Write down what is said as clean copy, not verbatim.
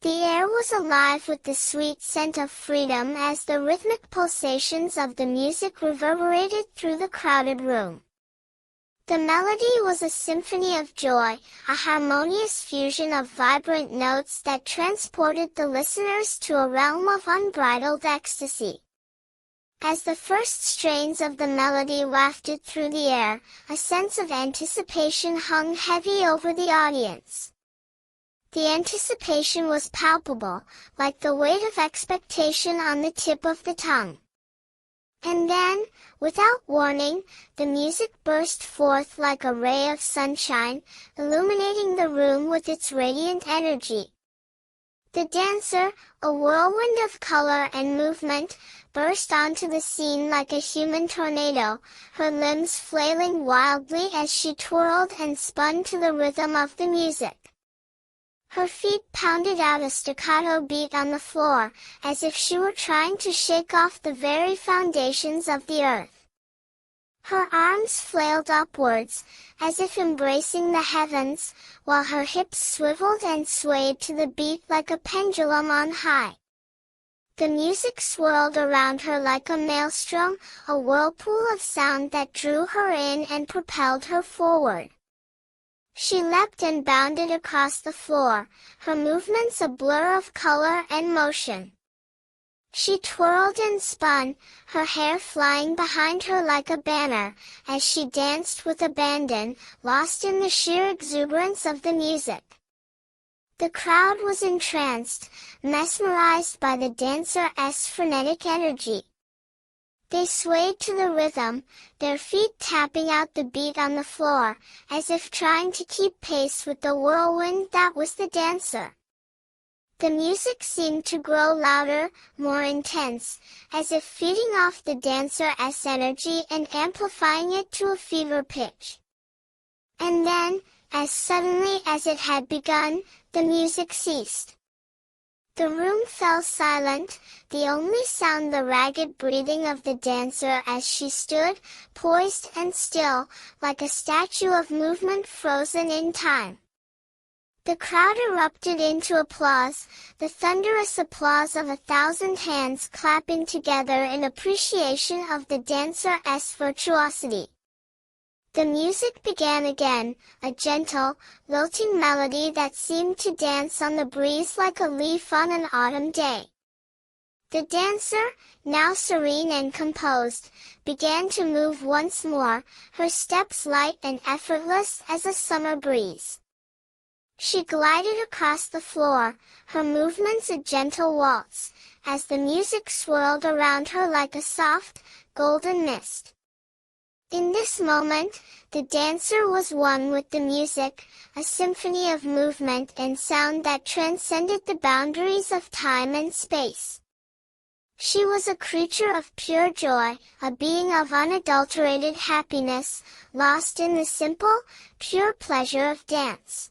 The air was alive with the sweet scent of freedom as the rhythmic pulsations of the music reverberated through the crowded room. The melody was a symphony of joy, a harmonious fusion of vibrant notes that transported the listeners to a realm of unbridled ecstasy. As the first strains of the melody wafted through the air, a sense of anticipation hung heavy over the audience. The anticipation was palpable, like the weight of expectation on the tip of the tongue. And then, without warning, the music burst forth like a ray of sunshine, illuminating the room with its radiant energy. The dancer, a whirlwind of color and movement, burst onto the scene like a human tornado, her limbs flailing wildly as she twirled and spun to the rhythm of the music. Her feet pounded out a staccato beat on the floor, as if she were trying to shake off the very foundations of the earth. Her arms flailed upwards, as if embracing the heavens, while her hips swiveled and swayed to the beat like a pendulum on high. The music swirled around her like a maelstrom, a whirlpool of sound that drew her in and propelled her forward. She leapt and bounded across the floor, her movements a blur of color and motion. She twirled and spun, her hair flying behind her like a banner, as she danced with abandon, lost in the sheer exuberance of the music. The crowd was entranced, mesmerized by the dancer's frenetic energy. They swayed to the rhythm, their feet tapping out the beat on the floor, as if trying to keep pace with the whirlwind that was the dancer. The music seemed to grow louder, more intense, as if feeding off the dancer's energy and amplifying it to a fever pitch. And then, as suddenly as it had begun, the music ceased. The room fell silent, the only sound the ragged breathing of the dancer as she stood, poised and still, like a statue of movement frozen in time. The crowd erupted into applause, the thunderous applause of 1,000 hands clapping together in appreciation of the dancer's virtuosity. The music began again, a gentle, lilting melody that seemed to dance on the breeze like a leaf on an autumn day. The dancer, now serene and composed, began to move once more, her steps light and effortless as a summer breeze. She glided across the floor, her movements a gentle waltz, as the music swirled around her like a soft, golden mist. In this moment, the dancer was one with the music, a symphony of movement and sound that transcended the boundaries of time and space. She was a creature of pure joy, a being of unadulterated happiness, lost in the simple, pure pleasure of dance.